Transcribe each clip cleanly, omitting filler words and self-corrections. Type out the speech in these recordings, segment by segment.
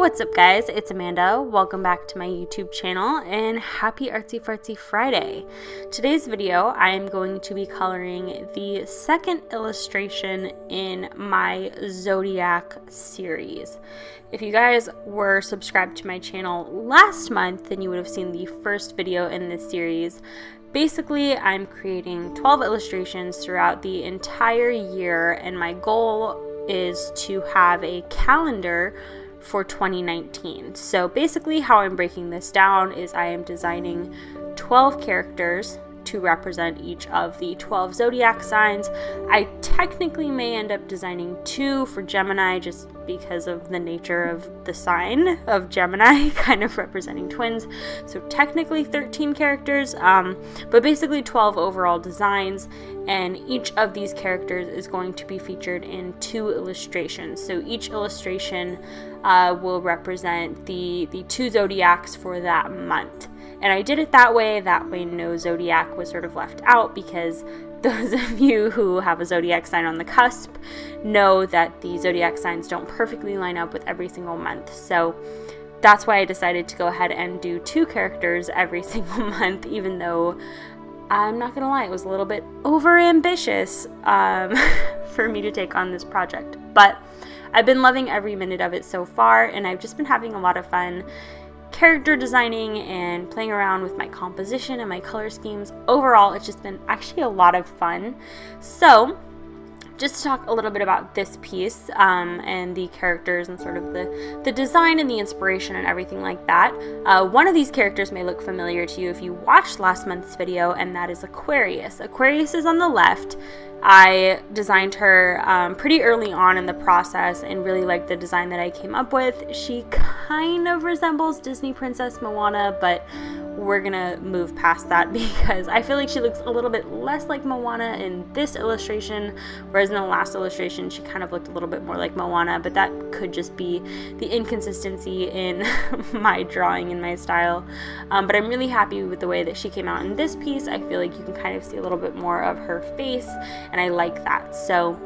What's up guys, it's Amanda. Welcome back to my YouTube channel and happy Artsy Fartsy Friday. Today's video I am going to be coloring the second illustration in my Zodiac series. If you guys were subscribed to my channel last month, then you would have seen the first video in this series. Basically, I'm creating 12 illustrations throughout the entire year, and my goal is to have a calendar for 2019. So basically how I'm breaking this down is I am designing 12 characters to represent each of the 12 zodiac signs. I technically may end up designing 2 for Gemini just because of the nature of the sign of Gemini kind of representing twins. So technically 13 characters, but basically 12 overall designs, and each of these characters is going to be featured in 2 illustrations. So each illustration will represent the 2 zodiacs for that month. And I did it that way no zodiac was sort of left out, because those of you who have a zodiac sign on the cusp know that the zodiac signs don't perfectly line up with every single month. So that's why I decided to go ahead and do 2 characters every single month, even though I'm not gonna lie, it was a little bit over ambitious for me to take on this project. But I've been loving every minute of it so far, and I've just been having a lot of fun character designing and playing around with my composition and my color schemes. Overall, it's just been actually a lot of fun. So just to talk a little bit about this piece and the characters and sort of the design and the inspiration and everything like that. One of these characters may look familiar to you if you watched last month's video, and that is Aquarius. Aquarius is on the left. I designed her pretty early on in the process and really liked the design that I came up with. She kind of resembles Disney Princess Moana, but we're gonna move past that because I feel like she looks a little bit less like Moana in this illustration, whereas in the last illustration she kind of looked a little bit more like Moana, but that could just be the inconsistency in my drawing and my style. But I'm really happy with the way that she came out in this piece. I feel like you can kind of see a little bit more of her face, and I like that. So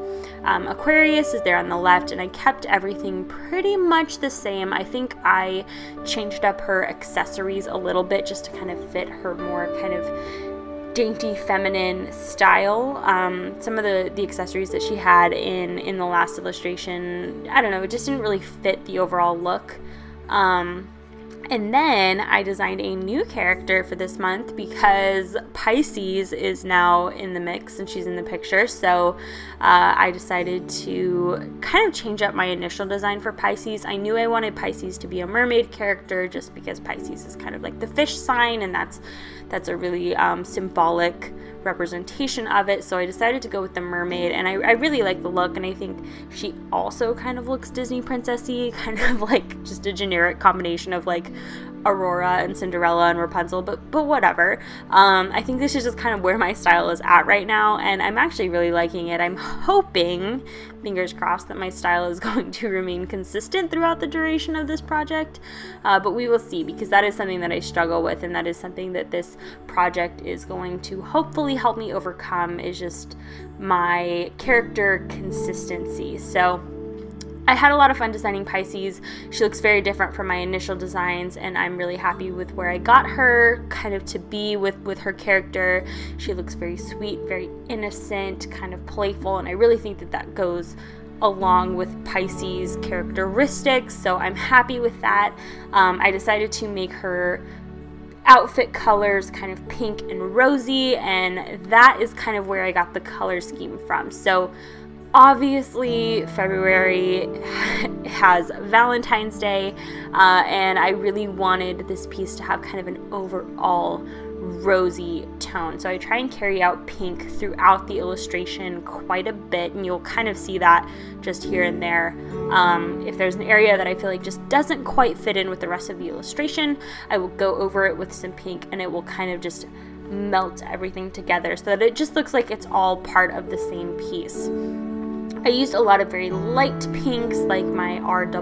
Aquarius is there on the left, and I kept everything pretty much the same. I think I changed up her accessories a little bit just to kind of fit her more kind of dainty feminine style. Some of the accessories that she had in the last illustration, I don't know, it just didn't really fit the overall look. And then I designed a new character for this month because Pisces is now in the mix and she's in the picture. So I decided to kind of change up my initial design for Pisces. I knew I wanted Pisces to be a mermaid character just because Pisces is kind of like the fish sign, and that's a really symbolic representation of it. So I decided to go with the mermaid, and I really like the look, and I think she also kind of looks Disney princessy, kind of like just a generic combination of like Aurora and Cinderella and Rapunzel, but whatever. I think this is just kind of where my style is at right now, and I'm actually really liking it. I'm hoping, fingers crossed, that my style is going to remain consistent throughout the duration of this project, but we will see, because that is something that I struggle with, and that is something that this project is going to hopefully help me overcome, is just my character consistency. So I had a lot of fun designing Pisces. She looks very different from my initial designs, and I'm really happy with where I got her kind of to be with her character. She looks very sweet, very innocent, kind of playful, and I really think that that goes along with Pisces characteristics, so I'm happy with that. I decided to make her outfit colors kind of pink and rosy, and that is kind of where I got the color scheme from. So obviously February has Valentine's Day, and I really wanted this piece to have kind of an overall rosy tone. So I try and carry out pink throughout the illustration quite a bit, and you'll kind of see that just here and there. If there's an area that I feel like just doesn't quite fit in with the rest of the illustration, I will go over it with some pink, and it will kind of just melt everything together so that it just looks like it's all part of the same piece. I used a lot of very light pinks, like my R00,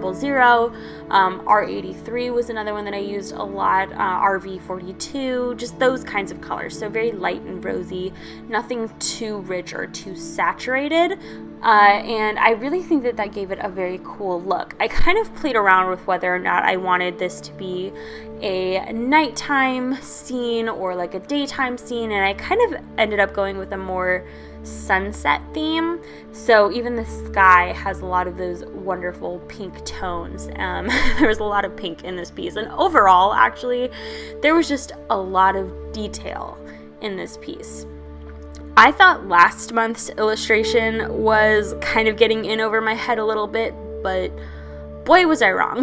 R83 was another one that I used a lot, RV42, just those kinds of colors. So very light and rosy, nothing too rich or too saturated. And I really think that that gave it a very cool look. I kind of played around with whether or not I wanted this to be a nighttime scene or like a daytime scene, and I kind of ended up going with a more sunset theme. So even the sky has a lot of those wonderful pink tones. There was a lot of pink in this piece, and overall actually there was just a lot of detail in this piece. I thought last month's illustration was kind of getting in over my head a little bit, but boy was I wrong.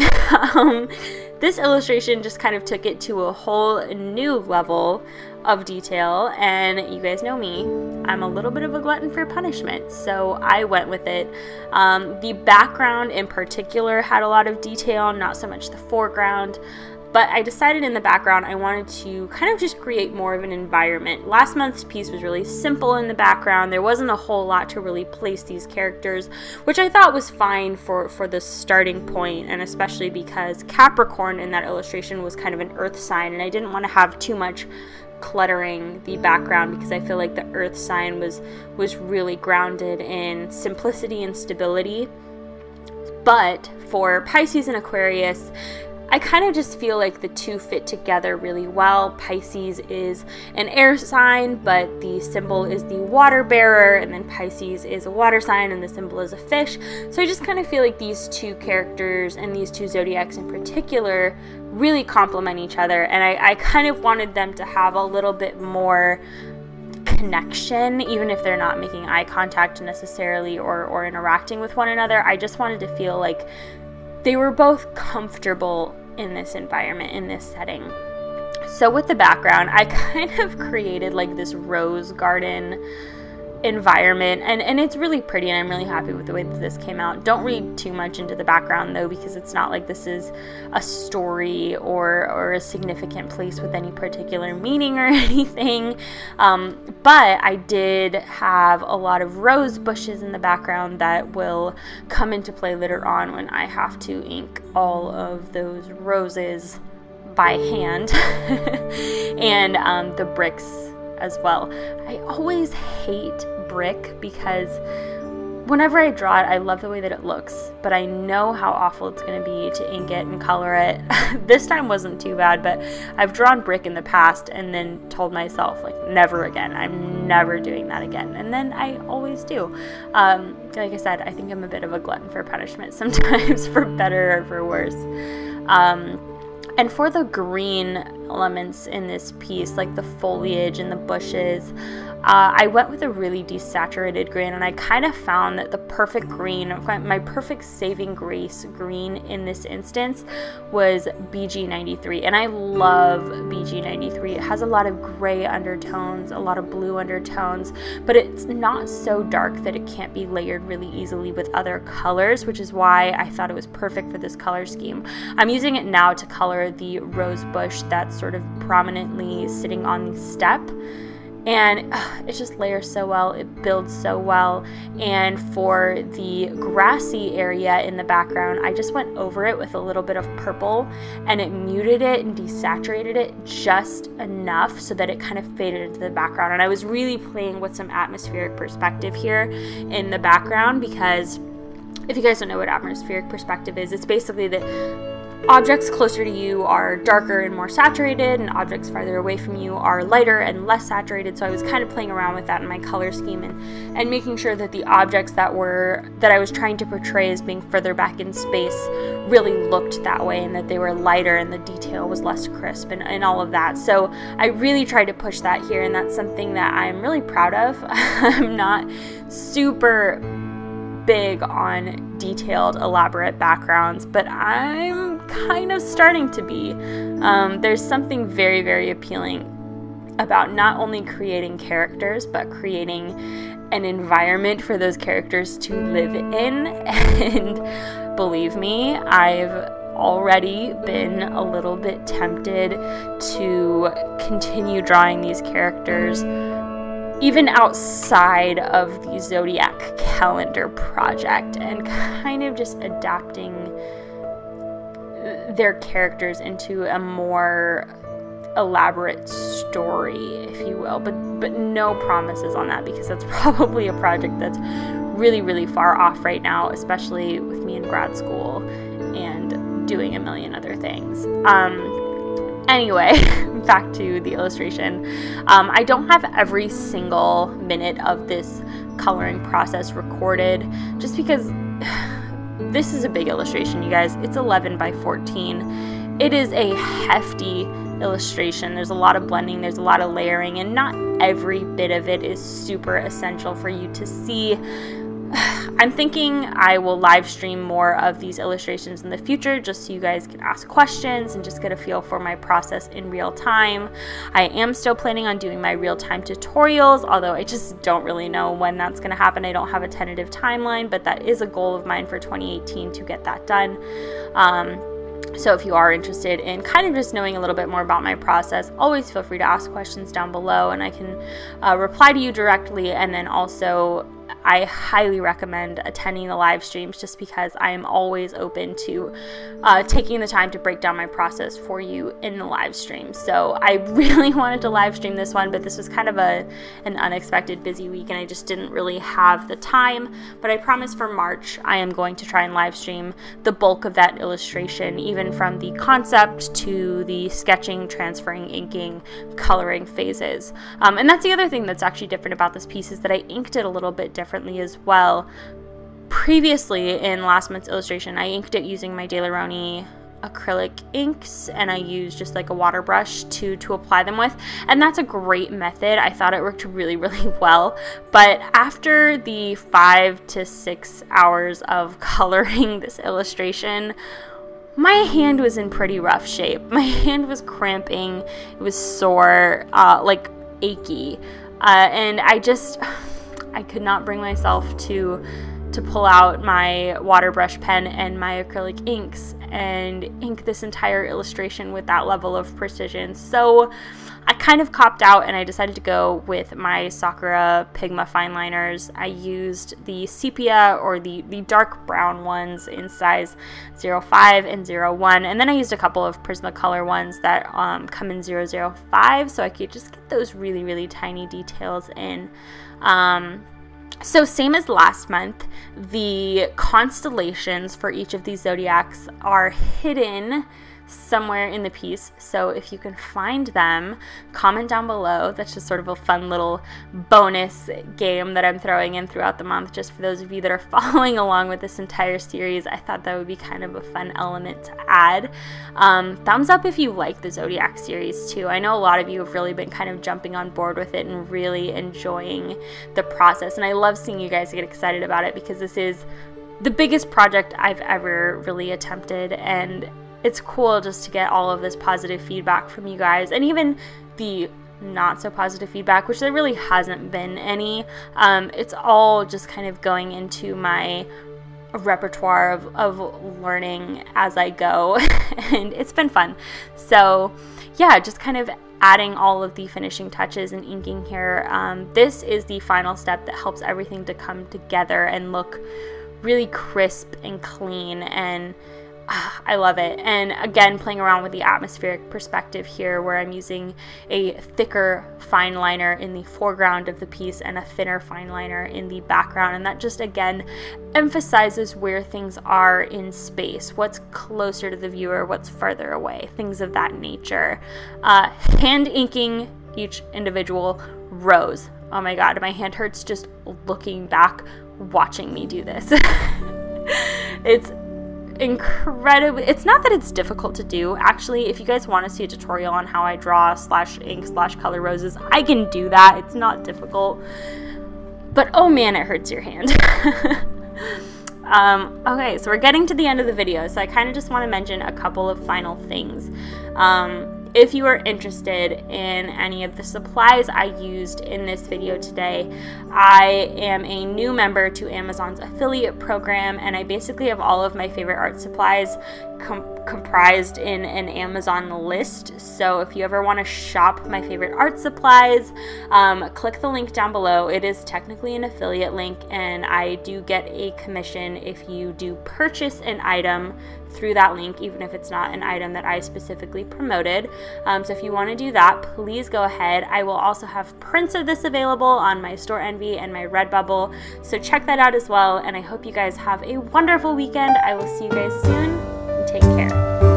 This illustration just kind of took it to a whole new level of detail, and you guys know me, I'm a little bit of a glutton for punishment, so I went with it. The background in particular had a lot of detail, not so much the foreground, but I decided in the background I wanted to kind of just create more of an environment. Last month's piece was really simple in the background. There wasn't a whole lot to really place these characters, which I thought was fine for the starting point, and especially because Capricorn in that illustration was kind of an earth sign, and I didn't want to have too much cluttering the background because I feel like the earth sign was really grounded in simplicity and stability. But for Pisces and Aquarius, I kind of just feel like the two fit together really well. Pisces is an air sign, but the symbol is the water bearer, and then Pisces is a water sign and the symbol is a fish. So I just kind of feel like these two characters and these two zodiacs in particular really complement each other, and I kind of wanted them to have a little bit more connection, even if they're not making eye contact necessarily or interacting with one another. I just wanted to feel like they were both comfortable in this environment, in this setting. So with the background, I kind of created like this rose garden environment, and it's really pretty, and I'm really happy with the way that this came out. Don't read too much into the background though, because it's not like this is a story or a significant place with any particular meaning or anything, but I did have a lot of rose bushes in the background that will come into play later on when I have to ink all of those roses by hand. And the bricks as well. I always hate brick because whenever I draw it, I love the way that it looks, but I know how awful it's going to be to ink it and color it. This time wasn't too bad, but I've drawn brick in the past and then told myself, like, never again. I'm never doing that again. And then I always do. Like I said, I think I'm a bit of a glutton for punishment sometimes, for better or for worse. And for the green elements in this piece, like the foliage and the bushes, I went with a really desaturated green, and I kind of found that the perfect green, my perfect saving grace green in this instance was BG93, and I love BG93. It has a lot of gray undertones, a lot of blue undertones, but it's not so dark that it can't be layered really easily with other colors, which is why I thought it was perfect for this color scheme. I'm using it now to color the rose bush that's sort of prominently sitting on the step, and it just layers so well, it builds so well. And for the grassy area in the background, I just went over it with a little bit of purple, and it muted it and desaturated it just enough so that it kind of faded into the background. And I was really playing with some atmospheric perspective here in the background, because if you guys don't know what atmospheric perspective is, it's basically that objects closer to you are darker and more saturated, and objects farther away from you are lighter and less saturated. So I was kind of playing around with that in my color scheme, and making sure that the objects that I was trying to portray as being further back in space really looked that way, and that they were lighter and the detail was less crisp and all of that. So I really tried to push that here, and that's something that I'm really proud of. I'm not super big on detailed, elaborate backgrounds, but I'm kind of starting to be. There's something very, very appealing about not only creating characters, but creating an environment for those characters to live in. And believe me, I've already been a little bit tempted to continue drawing these characters even outside of the Zodiac calendar project, and kind of just adapting their characters into a more elaborate story, if you will, but no promises on that, because that's probably a project that's really, really far off right now, especially with me in grad school and doing a million other things. Anyway, back to the illustration. I don't have every single minute of this coloring process recorded, just because this is a big illustration, you guys. It's 11 by 14. It is a hefty illustration. There's a lot of blending, there's a lot of layering, and not every bit of it is super essential for you to see. I'm thinking I will live stream more of these illustrations in the future, just so you guys can ask questions and just get a feel for my process in real time. I am still planning on doing my real-time tutorials, although I just don't really know when that's going to happen. I don't have a tentative timeline, but that is a goal of mine for 2018 to get that done. So if you are interested in kind of just knowing a little bit more about my process, always feel free to ask questions down below, and I can reply to you directly. And then also, I highly recommend attending the live streams, just because I am always open to taking the time to break down my process for you in the live stream. So I really wanted to live stream this one, but this was kind of an unexpected busy week, and I just didn't really have the time. But I promise for March, I am going to try and live stream the bulk of that illustration, even from the concept to the sketching, transferring, inking, coloring phases. And that's the other thing that's actually different about this piece, is that I inked it a little bit differently as well. Previously, in last month's illustration, I inked it using my Daleroni acrylic inks, and I used just like a water brush to apply them with, and that's a great method. I thought it worked really, really well. But after the 5 to 6 hours of coloring this illustration, my hand was in pretty rough shape. My hand was cramping, it was sore, like achy, and I could not bring myself to pull out my water brush pen and my acrylic inks and ink this entire illustration with that level of precision. So I kind of copped out, and I decided to go with my Sakura Pigma fine liners. I used the sepia, or the dark brown ones, in size 05 and 01, and then I used a couple of Prismacolor ones that come in 005, so I could just get those really, really tiny details in. So same as last month, the constellations for each of these zodiacs are hidden somewhere in the piece, so if you can find them, comment down below. That's just sort of a fun little bonus game that I'm throwing in throughout the month, just for those of you that are following along with this entire series. I thought that would be kind of a fun element to add. Thumbs up if you like the Zodiac series too. I know a lot of you have really been kind of jumping on board with it and really enjoying the process, and I love seeing you guys get excited about it, because this is the biggest project I've ever really attempted, and it's cool just to get all of this positive feedback from you guys, and even the not so positive feedback, which there really hasn't been any. It's all just kind of going into my repertoire of learning as I go, and it's been fun. So yeah, just kind of adding all of the finishing touches and inking here. This is the final step that helps everything to come together and look really crisp and clean, and I love it. And again, playing around with the atmospheric perspective here, where I'm using a thicker fine liner in the foreground of the piece and a thinner fine liner in the background, and that just again emphasizes where things are in space, what's closer to the viewer, what's further away, things of that nature. Hand inking each individual rose. Oh my god, my hand hurts just looking back watching me do this. It's incredibly, it's not that it's difficult to do. Actually, if you guys want to see a tutorial on how I draw /ink /color roses, I can do that. It's not difficult, but oh man, it hurts your hand. Okay, so we're getting to the end of the video, so I kind of just want to mention a couple of final things. If you are interested in any of the supplies I used in this video today, I am a new member to Amazon's affiliate program, and I basically have all of my favorite art supplies comprised in an Amazon list. So if you ever want to shop my favorite art supplies, click the link down below. It is technically an affiliate link, and I do get a commission if you do purchase an item through that link, even if it's not an item that I specifically promoted. So if you want to do that, please go ahead. I will also have prints of this available on my Store Envy and my Redbubble, so check that out as well. And I hope you guys have a wonderful weekend. I will see you guys soon. Take care.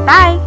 Bye.